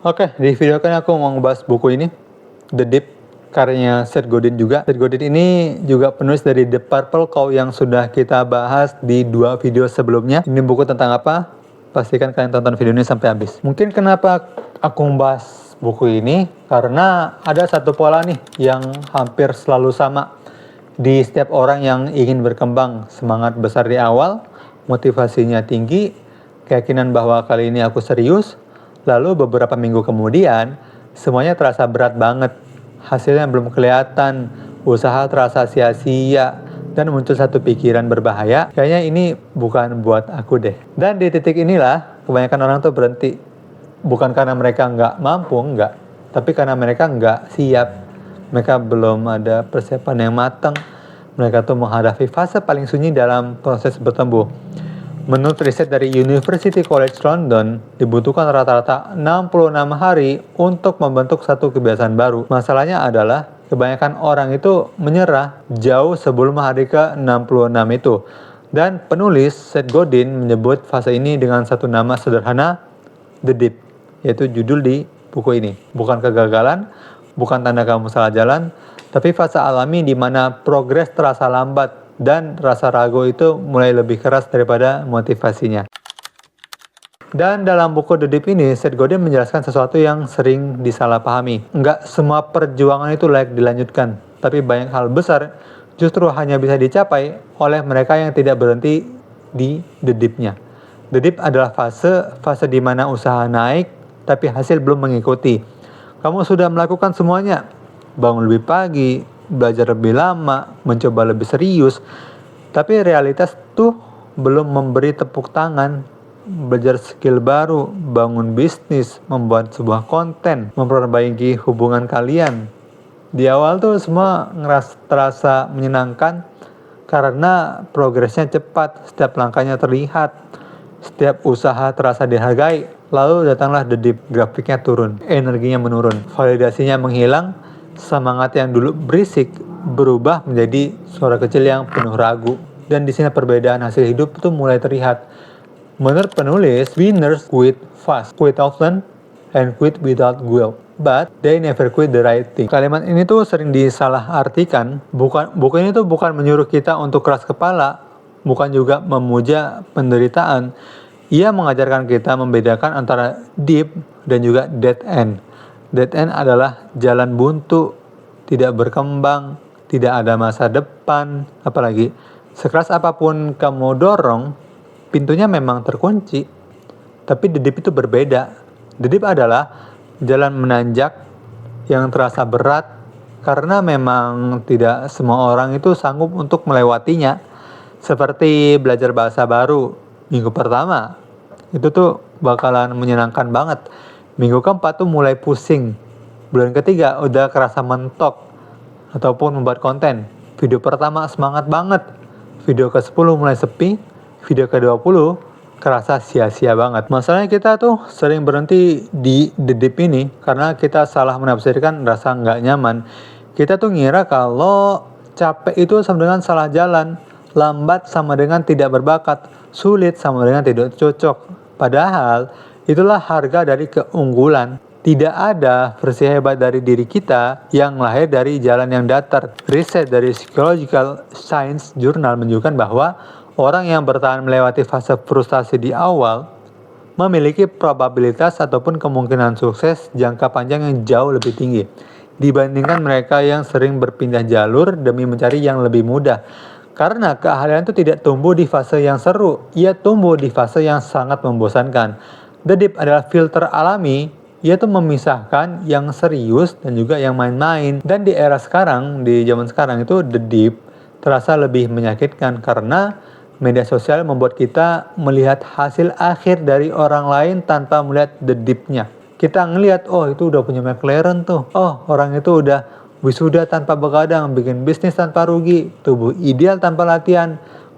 Oke, di video kan aku mau ngebahas buku ini, The Deep, karyanya Seth Godin juga. Seth Godin ini juga penulis dari The Purple Cow yang sudah kita bahas di 2 video sebelumnya. Ini buku tentang apa? Pastikan kalian tonton video ini sampai habis. Mungkin kenapa aku membahas buku ini, karena ada satu pola nih yang hampir selalu sama di setiap orang yang ingin berkembang. Semangat besar di awal, motivasinya tinggi, keyakinan bahwa kali ini aku serius. Lalu beberapa minggu kemudian, semuanya terasa berat banget. Hasilnya belum kelihatan, usaha terasa sia-sia, dan muncul satu pikiran berbahaya, kayaknya ini bukan buat aku deh. Dan di titik inilah, kebanyakan orang tuh berhenti. Bukan karena mereka nggak mampu, nggak. Tapi karena mereka nggak siap. Mereka belum ada persiapan yang matang. Mereka tuh menghadapi fase paling sunyi dalam proses bertumbuh. Menurut riset dari University College London, dibutuhkan rata-rata 66 hari untuk membentuk satu kebiasaan baru. Masalahnya adalah, kebanyakan orang itu menyerah jauh sebelum hari ke-66 itu. Dan penulis Seth Godin menyebut fase ini dengan satu nama sederhana, The Deep, yaitu judul di buku ini. Bukan kegagalan, bukan tanda kamu salah jalan, tapi fase alami di mana progres terasa lambat dan rasa ragu itu mulai lebih keras daripada motivasinya. Dan dalam buku The Deep ini, Seth Godin menjelaskan sesuatu yang sering disalahpahami. Nggak semua perjuangan itu layak dilanjutkan, tapi banyak hal besar justru hanya bisa dicapai oleh mereka yang tidak berhenti di The Deep-nya. The Deep adalah fase di mana usaha naik, tapi hasil belum mengikuti. Kamu sudah melakukan semuanya, bangun lebih pagi, belajar lebih lama, mencoba lebih serius, tapi realitas tuh belum memberi tepuk tangan. Belajar skill baru, bangun bisnis, membuat sebuah konten, memperbaiki hubungan kalian. Di awal tuh semua terasa menyenangkan karena progresnya cepat, setiap langkahnya terlihat, setiap usaha terasa dihargai. Lalu datanglah The Deep, grafiknya turun, energinya menurun, validasinya menghilang, semangat yang dulu berisik berubah menjadi suara kecil yang penuh ragu. Dan di sini perbedaan hasil hidup itu mulai terlihat. Menurut penulis, winners quit fast, quit often, and quit without guilt. But they never quit the right thing. Kalimat ini tuh sering disalahartikan. Buku ini tuh bukan menyuruh kita untuk keras kepala, bukan juga memuja penderitaan. Ia mengajarkan kita membedakan antara deep dan juga dead end. Dead end adalah jalan buntu, tidak berkembang, tidak ada masa depan, apalagi sekeras apapun kamu dorong, pintunya memang terkunci. Tapi The Deep itu berbeda. The Deep adalah jalan menanjak yang terasa berat karena memang tidak semua orang itu sanggup untuk melewatinya. Seperti belajar bahasa baru, minggu pertama itu tuh bakalan menyenangkan banget. Minggu keempat tuh mulai pusing. Bulan ketiga udah kerasa mentok. Ataupun membuat konten. Video pertama semangat banget. Video ke-10 mulai sepi. Video ke-20 kerasa sia-sia banget. Masalahnya kita tuh sering berhenti di The Deep ini karena kita salah menafsirkan rasa nggak nyaman. Kita tuh ngira kalau capek itu sama dengan salah jalan. Lambat sama dengan tidak berbakat. Sulit sama dengan tidak cocok. Padahal itulah harga dari keunggulan. Tidak ada versi hebat dari diri kita yang lahir dari jalan yang datar. Riset dari Psychological Science Journal menunjukkan bahwa orang yang bertahan melewati fase frustasi di awal memiliki probabilitas ataupun kemungkinan sukses jangka panjang yang jauh lebih tinggi dibandingkan mereka yang sering berpindah jalur demi mencari yang lebih mudah. Karena keahlian itu tidak tumbuh di fase yang seru, ia tumbuh di fase yang sangat membosankan. The Deep adalah filter alami, ia tuh memisahkan yang serius dan juga yang main-main. Dan di era sekarang, di zaman sekarang itu The Deep terasa lebih menyakitkan karena media sosial membuat kita melihat hasil akhir dari orang lain tanpa melihat The Deep-nya. Kita ngelihat, oh itu udah punya McLaren tuh, oh orang itu udah wisuda tanpa begadang, bikin bisnis tanpa rugi, tubuh ideal tanpa latihan,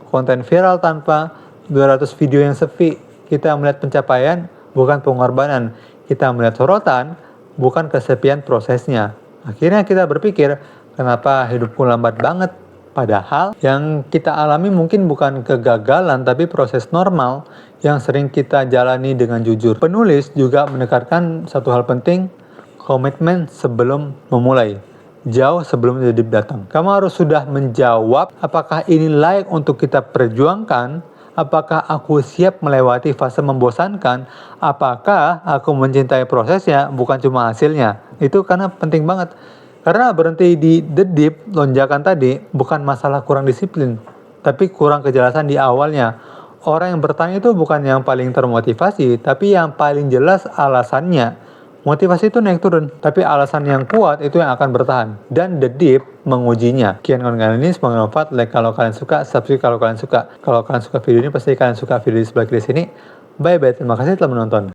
konten viral tanpa 200 video yang sepi. Kita melihat pencapaian, bukan pengorbanan. Kita melihat sorotan, bukan kesepian prosesnya. Akhirnya kita berpikir, kenapa hidupku lambat banget? Padahal yang kita alami mungkin bukan kegagalan, tapi proses normal yang sering kita jalani dengan jujur. Penulis juga menekankan satu hal penting, komitmen sebelum memulai. Jauh sebelum The Deep datang. Kamu harus sudah menjawab apakah ini layak untuk kita perjuangkan, apakah aku siap melewati fase membosankan, apakah aku mencintai prosesnya bukan cuma hasilnya. Itu karena penting banget. Karena berhenti di The Deep, lonjakan tadi, bukan masalah kurang disiplin, tapi kurang kejelasan di awalnya. Orang yang bertanya itu bukan yang paling termotivasi, tapi yang paling jelas alasannya. Motivasi itu naik turun, tapi alasan yang kuat itu yang akan bertahan. Dan The Deep mengujinya. Sekian konten ini, semoga bermanfaat. Like kalau kalian suka, subscribe kalau kalian suka. Kalau kalian suka video ini, pasti kalian suka video di sebelah kiri sini. Bye-bye, terima kasih telah menonton.